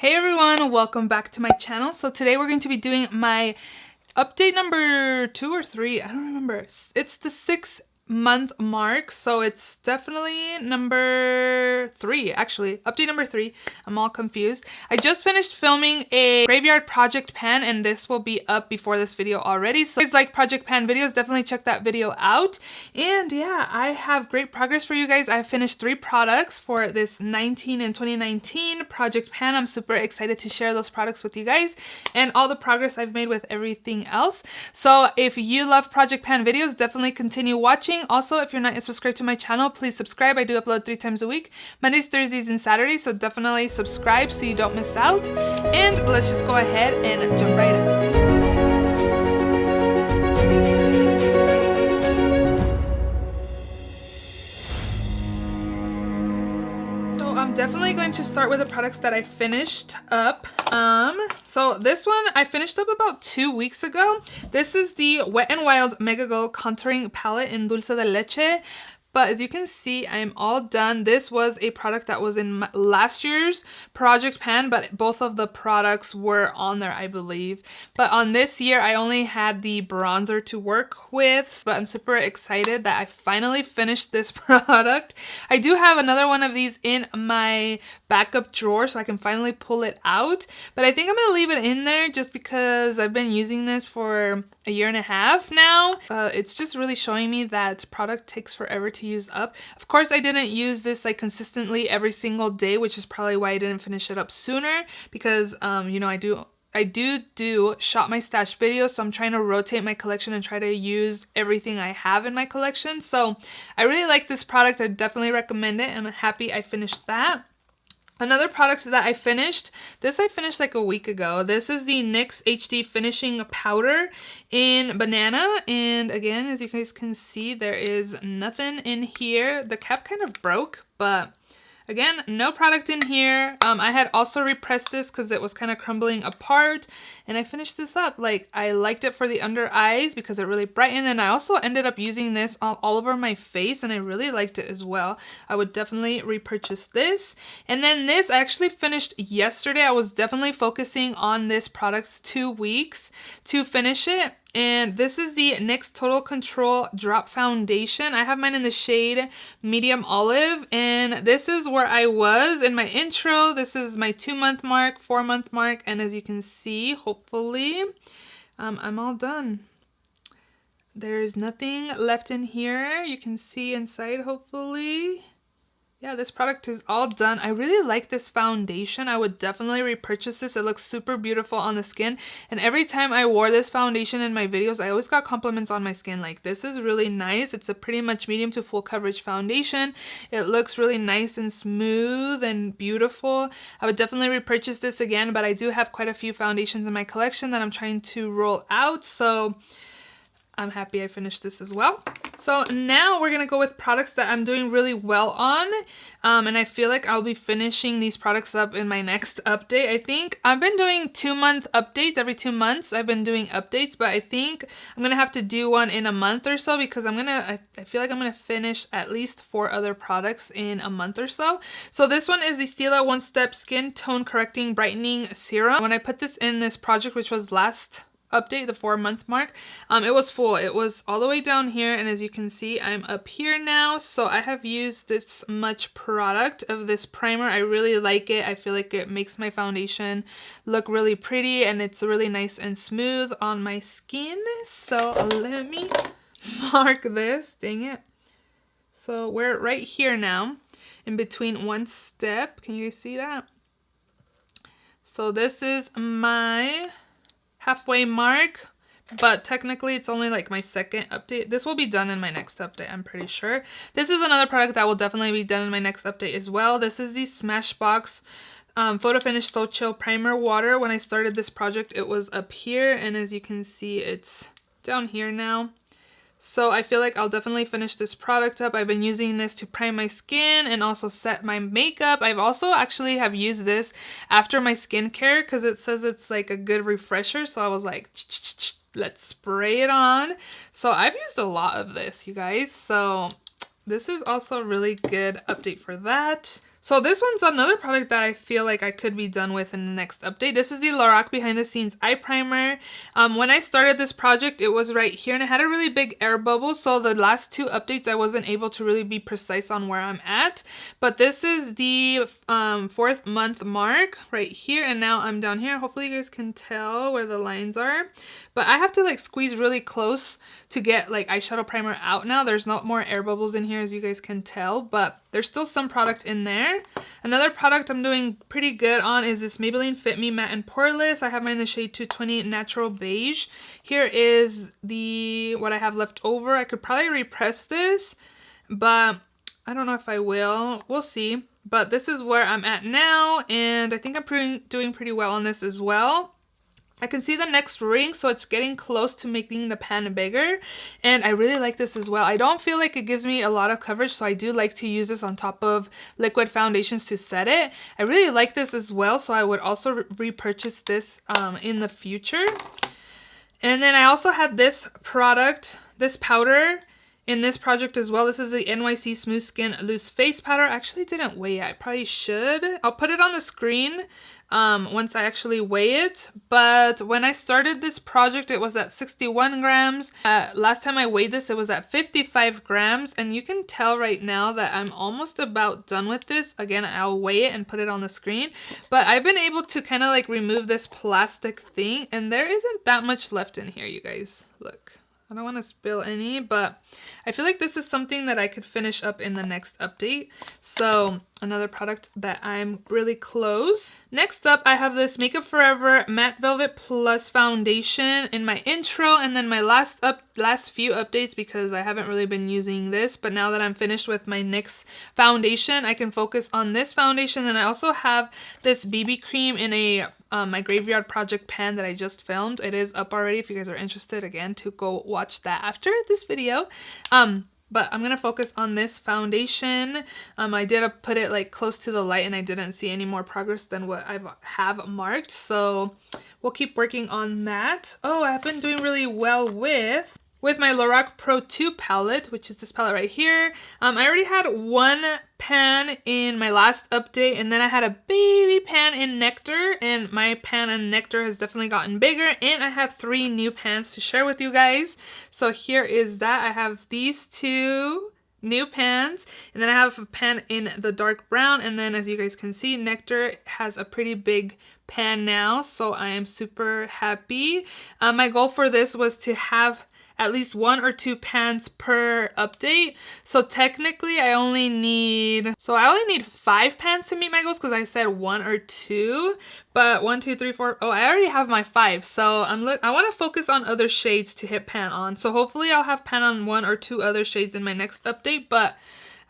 Hey everyone, welcome back to my channel. So today we're going to be doing my update number 2 or 3. I don't remember. It's the 6-month mark, so it's definitely number 3, actually. Update number 3. I'm all confused. I just finished filming a graveyard project pan, and this will be up before this video already. So if you guys like project pan videos, definitely check that video out. And yeah, I have great progress for you guys. I finished 3 products for this 19 and 2019 project pan. I'm super excited to share those products with you guys and all the progress I've made with everything else. So if you love project pan videos, definitely continue watching. Also, if you're not yet subscribed to my channel, please subscribe. I do upload 3 times a week, Mondays, Thursdays, and Saturdays, so definitely subscribe so you don't miss out. And let's just go ahead and jump right in. I'm definitely going to start with the products that I finished up. So this one I finished up about 2 weeks ago. This is the Wet n Wild Mega Glow Contouring Palette in Dulce de Leche. But as you can see, I'm all done. This was a product that was in last year's project pan, but both of the products were on there, I believe. But on this year, I only had the bronzer to work with, but I'm super excited that I finally finished this product. I do have another one of these in my backup drawer, so I can finally pull it out. But I think I'm gonna leave it in there just because I've been using this for a year and a half now. It's just really showing me that product takes forever to use up. Of course, I didn't use this like consistently every single day, which is probably why I didn't finish it up sooner, because you know, I do shop my stash videos, so I'm trying to rotate my collection and try to use everything I have in my collection. So I really like this product. I definitely recommend it. I'm happy I finished that. Another product that I finished like a week ago. This is the NYX HD Finishing Powder in Banana. And again, as you guys can see, there is nothing in here. The cap kind of broke, but again, no product in here. I had also repressed this because it was kind of crumbling apart, and I finished this up. Like, I liked it for the under eyes because it really brightened, and I also ended up using this all over my face, and I really liked it as well. I would definitely repurchase this. And then this I actually finished yesterday. I was definitely focusing on this product 2 weeks to finish it. And this is the NYX Total Control Drop Foundation. I have mine in the shade Medium Olive, and this is where I was in my intro. This is my 2-month mark, 4-month mark, and as you can see, hopefully, I'm all done. There's nothing left in here. You can see inside, hopefully. Yeah, this product is all done. I really like this foundation. I would definitely repurchase this. It looks super beautiful on the skin. And every time I wore this foundation in my videos, I always got compliments on my skin. Like, this is really nice. It's a pretty much medium to full coverage foundation. It looks really nice and smooth and beautiful. I would definitely repurchase this again, but I do have quite a few foundations in my collection that I'm trying to roll out. So I'm happy I finished this as well. So now we're gonna go with products that I'm doing really well on, and I feel like I'll be finishing these products up in my next update. I think I've been doing 2-month updates. Every 2 months I've been doing updates, but I think I'm gonna have to do one in a month or so, because I feel like I'm gonna finish at least 4 other products in a month or so. So this one is the Stila One Step Skin Tone Correcting Brightening Serum. When I put this in this project, which was last update, the 4-month mark, it was full. It was all the way down here, and as you can see, I'm up here now. So I have used this much product of this primer. I really like it. I feel like it makes my foundation look really pretty, and it's really nice and smooth on my skin. So let me mark this. Dang it. So we're right here now in between one step. Can you guys see that? So this is my halfway mark, but technically it's only like my 2nd update. This will be done in my next update, I'm pretty sure. This is another product that will definitely be done in my next update as well. This is the Smashbox Photo Finish Slow Chill Primer Water. When I started this project, it was up here, and as you can see, it's down here now. So I feel like I'll definitely finish this product up. I've been using this to prime my skin and also set my makeup. I've also actually have used this after my skincare because it says it's like a good refresher. So I was like, let's spray it on. So I've used a lot of this, you guys. So this is also a really good update for that. So this one's another product that I feel like I could be done with in the next update. This is the Lorac Behind the Scenes Eye Primer. When I started this project, it was right here and it had a really big air bubble. So the last two updates, I wasn't able to really be precise on where I'm at. But this is the 4th month mark right here. And now I'm down here. Hopefully you guys can tell where the lines are. But I have to like squeeze really close to get like eyeshadow primer out now. There's not more air bubbles in here as you guys can tell, but there's still some product in there. Another product I'm doing pretty good on is this Maybelline Fit Me Matte and Poreless. I have mine in the shade 220 Natural Beige. Here is what I have left over. I could probably repress this, but I don't know if I will. We'll see. But this is where I'm at now, and I think I'm doing pretty well on this as well. I can see the next ring, so it's getting close to making the pan bigger, and I really like this as well. I don't feel like it gives me a lot of coverage, so I do like to use this on top of liquid foundations to set it. I really like this as well, so I would also repurchase this in the future. And then I also had this product, this powder, in this project as well. This is the NYC Smooth Skin Loose Face Powder. I actually didn't weigh it. I probably should. I'll put it on the screen once I actually weigh it. But when I started this project, it was at 61 grams. Last time I weighed this, it was at 55 grams. And you can tell right now that I'm almost about done with this. Again, I'll weigh it and put it on the screen. But I've been able to kind of like remove this plastic thing. And there isn't that much left in here, you guys. Look. I don't want to spill any, but I feel like this is something that I could finish up in the next update. So another product that I'm really close. Next up, I have this Makeup Forever Matte Velvet Plus Foundation in my intro, and then my last few updates because I haven't really been using this. But now that I'm finished with my NYX foundation, I can focus on this foundation. And I also have this BB cream in a my Graveyard Project pan that I just filmed. It is up already if you guys are interested, again, to go watch that after this video. But I'm gonna focus on this foundation. I did put it like close to the light and I didn't see any more progress than what I have marked. So we'll keep working on that. Oh, I've been doing really well with my Lorac Pro 2 palette, which is this palette right here. I already had one pan in my last update, and then I had a baby pan in Nectar, and my pan in Nectar has definitely gotten bigger, and I have 3 new pans to share with you guys. So here is that. I have these 2 new pans, and then I have a pan in the dark brown, and then as you guys can see, Nectar has a pretty big pan now, so I am super happy. My goal for this was to have at least 1 or 2 pans per update. So technically I only need 5 pans to meet my goals because I said 1 or 2. But 1, 2, 3, 4. Oh, I already have my 5. So I want to focus on other shades to hit pan on. So hopefully I'll have pan on 1 or 2 other shades in my next update. But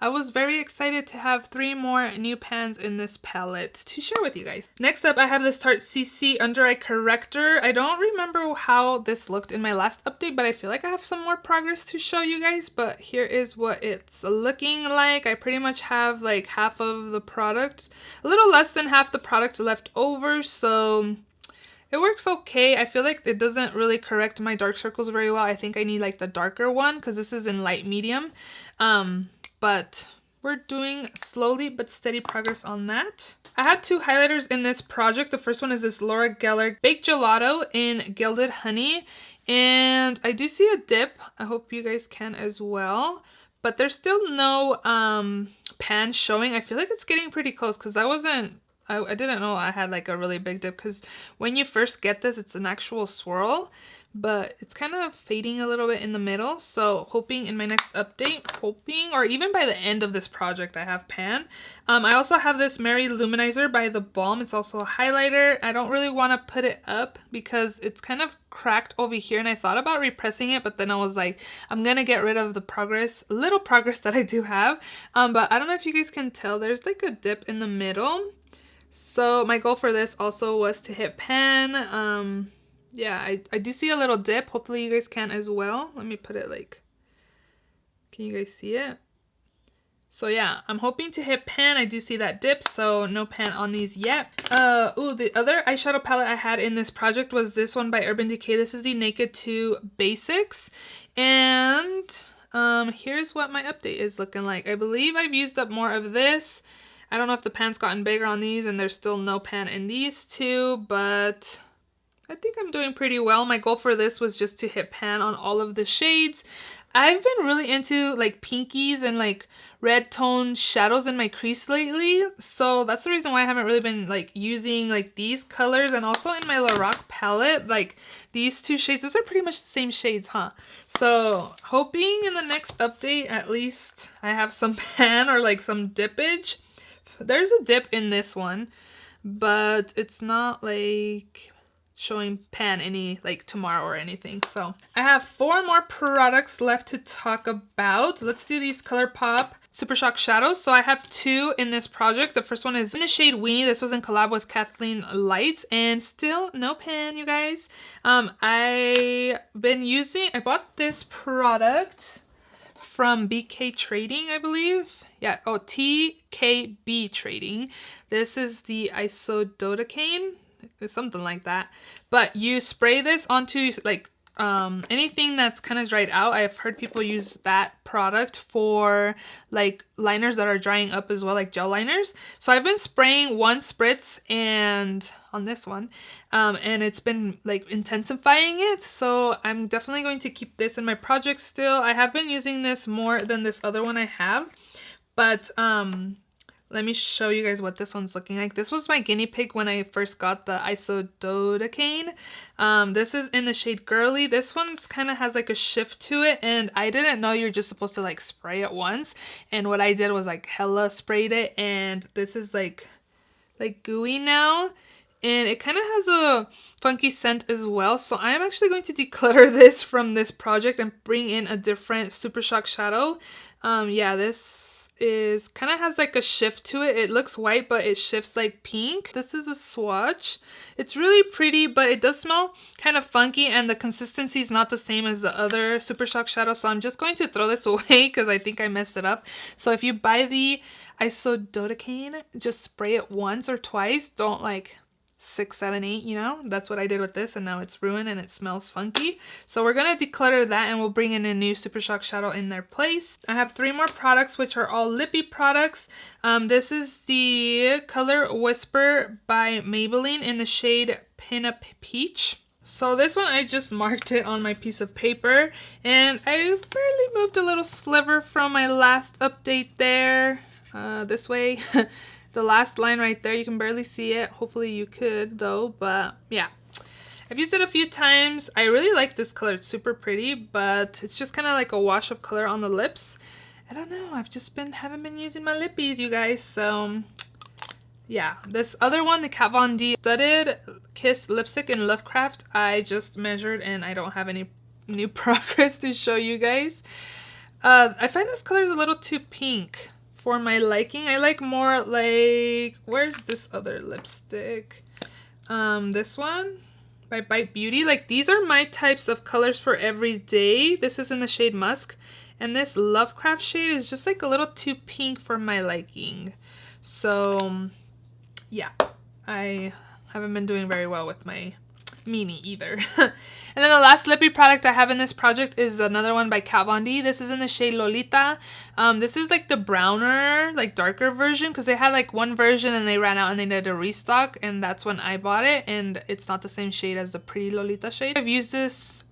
I was very excited to have 3 more new pans in this palette to share with you guys. Next up, I have this Tarte CC Under Eye Corrector. I don't remember how this looked in my last update, but I feel like I have some more progress to show you guys. But here is what it's looking like. I pretty much have like half of the product, a little less than half the product left over. So it works okay. I feel like it doesn't really correct my dark circles very well. I think I need like the darker one because this is in light medium. But we're doing slowly but steady progress on that. I had 2 highlighters in this project. The first one is this Laura Geller Baked Gelato in Gilded Honey. And I do see a dip. I hope you guys can as well. But there's still no pan showing. I feel like it's getting pretty close because I didn't know I had like a really big dip because when you first get this, it's an actual swirl. But it's kind of fading a little bit in the middle. So hoping in my next update, or even by the end of this project, I have pan. I also have this Mary Luminizer by The Balm. It's also a highlighter. I don't really want to put it up because it's kind of cracked over here. And I thought about repressing it, but then I was like, I'm going to get rid of the little progress that I do have. But I don't know if you guys can tell, there's like a dip in the middle. So my goal for this also was to hit pan. Yeah, I do see a little dip. Hopefully you guys can as well. Let me put it like, can you guys see it? So yeah, I'm hoping to hit pan. I do see that dip, so no pan on these yet. The other eyeshadow palette I had in this project was this one by Urban Decay. This is the Naked 2 Basics. And here's what my update is looking like. I believe I've used up more of this. I don't know if the pan's gotten bigger on these and there's still no pan in these two, but I think I'm doing pretty well. My goal for this was just to hit pan on all of the shades. I've been really into like pinkies and like red tone shadows in my crease lately. So that's the reason why I haven't really been like using like these colors, and also in my Lorac palette, like these two shades, those are pretty much the same shades, huh? So hoping in the next update, at least I have some pan or like some dippage. There's a dip in this one, but it's not like showing pan any like tomorrow or anything. So I have 4 more products left to talk about. Let's do these ColourPop Super Shock shadows. So I have 2 in this project. The first one is in the shade Weenie. This was in collab with Kathleen Lights, and still no pan, you guys. I bought this product from BK Trading, I believe. Yeah, oh, TKB Trading. This is the isododecane. Something like that, but you spray this onto like anything that's kind of dried out. I've heard people use that product for like liners that are drying up as well, like gel liners. So I've been spraying 1 spritz and on this one, and it's been like intensifying it. So I'm definitely going to keep this in my project still. I have been using this more than this other one I have, but let me show you guys what this one's looking like. This was my guinea pig when I first got the isododecane. This is in the shade Girly. This one kind of has like a shift to it, and I didn't know you're just supposed to like spray it once. And what I did was like hella sprayed it, and this is like gooey now. And it kind of has a funky scent as well. So I'm actually going to declutter this from this project and bring in a different Super Shock shadow. Yeah, this is kind of has like a shift to it. It looks white, but it shifts like pink. This is a swatch. It's really pretty, but it does smell kind of funky, and the consistency is not the same as the other Super Shock shadow. So I'm just going to throw this away because I think I messed it up. So if you buy the isododecane, just spray it once or twice. Don't like 6, 7, 8, you know. That's what I did with this, and now it's ruined and it smells funky. So we're gonna declutter that, and we'll bring in a new Super Shock shadow in their place. I have 3 more products, which are all lippy products. This is the Color Whisper by Maybelline in the shade Pinup Peach. So this one, I just marked it on my piece of paper, and I barely moved a little sliver from my last update there, this way. The last line right there, you can barely see it. Hopefully you could though, but yeah. I've used it a few times. I really like this color. It's super pretty, but it's just kind of like a wash of color on the lips. I don't know. Haven't been using my lippies, you guys. So yeah, this other one, the Kat Von D Studded Kiss Lipstick in Lovecraft, I just measured and I don't have any new progress to show you guys. I find this color is a little too pink for my liking. I like more like, where's this other lipstick? This one by Bite Beauty. Like, these are my types of colors for every day. This is in the shade Musk, and this Lovecraft shade is just like a little too pink for my liking. So yeah, I haven't been doing very well with my meanie either. And then the last lippy product I have in this project is another one by Kat Von D. This is in the shade Lolita. This is like the browner, like darker version, because they had like one version and they ran out and they did a restock, and that's when I bought it, and it's not the same shade as the Pretty Lolita shade. I've used this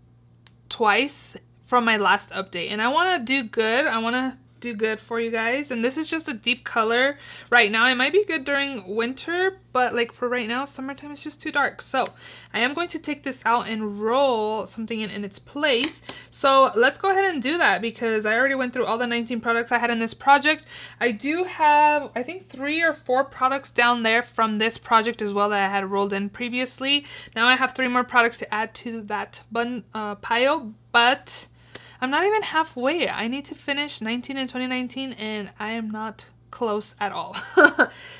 twice from my last update, and I want to do good. I want to do good for you guys, and this is just a deep color right now. It might be good during winter, but like for right now, summertime, is just too dark. So I am going to take this out and roll something in its place. So let's go ahead and do that, because I already went through all the 19 products I had in this project. I do have, I think, 3 or 4 products down there from this project as well that I had rolled in previously. Now I have 3 more products to add to that pile, but I'm not even halfway. I need to finish 19 in 2019, and I am not close at all.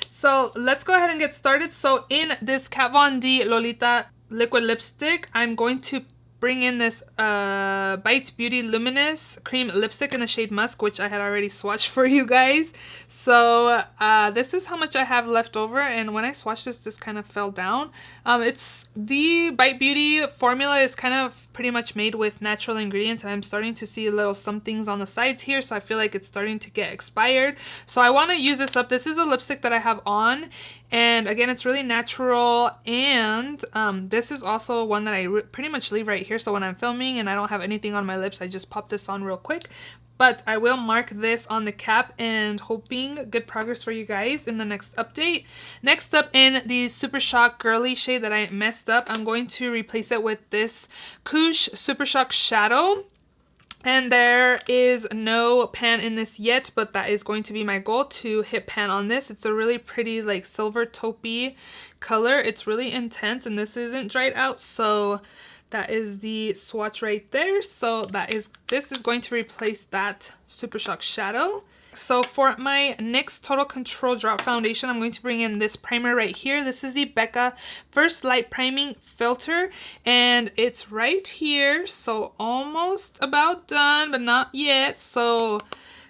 So let's go ahead and get started. So in this Kat Von D Lolita liquid lipstick, I'm going to bring in this Bite Beauty Luminous Cream Lipstick in the shade Musk, which I had already swatched for you guys. So this is how much I have left over, and when I swatched this kind of fell down. It's the Bite Beauty formula is kind of pretty much made with natural ingredients, and I'm starting to see little somethings on the sides here, so I feel like it's starting to get expired. So I want to use this up. This is a lipstick that I have on, and again, it's really natural, and this is also one that I pretty much leave right here, so when I'm filming and I don't have anything on my lips, I just pop this on real quick. But I will mark this on the cap, and hoping good progress for you guys in the next update. Next up, in the Super Shock Girly shade that I messed up, I'm going to replace it with this Koosh Super Shock Shadow. And there is no pan in this yet, but that is going to be my goal, to hit pan on this. It's a really pretty like silver taupey color. It's really intense, and this isn't dried out, so that is the swatch right there. So this is going to replace that Super Shock Shadow. So for my NYX Total Control Drop Foundation, I'm going to bring in this primer right here. This is the Becca First Light Priming Filter, and it's right here. So almost about done, but not yet. So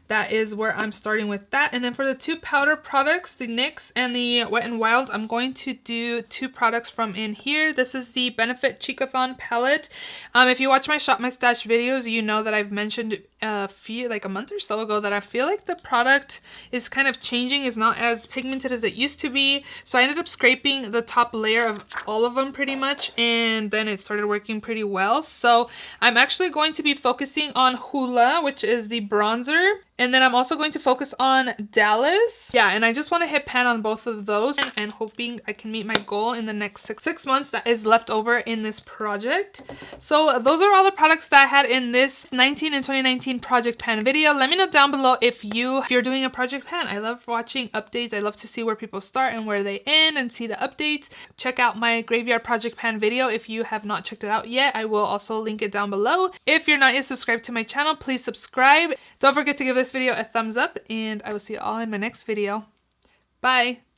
that is where I'm starting with that. And then for the two powder products, the NYX and the Wet n Wild, I'm going to do two products from in here. This is the Benefit Cheekathon palette. If you watch my Shop My Stash videos, you know that I've mentioned like a month or so ago that I feel like the product is kind of changing, is not as pigmented as it used to be. So I ended up scraping the top layer of all of them pretty much, and then it started working pretty well. So I'm actually going to be focusing on Hoola, which is the bronzer. And then I'm also going to focus on Dallas. Yeah, and I just want to hit pan on both of those, and hoping I can meet my goal in the next six months that is left over in this project. So those are all the products that I had in this 19 and 2019 project pan video. Let me know down below if you're doing a project pan. I love watching updates. I love to see where people start and where they end and see the updates. Check out my graveyard project pan video if you have not checked it out yet. I will also link it down below. If you're not yet subscribed to my channel, please subscribe. Don't forget to give this video a thumbs up, and I will see you all in my next video. Bye!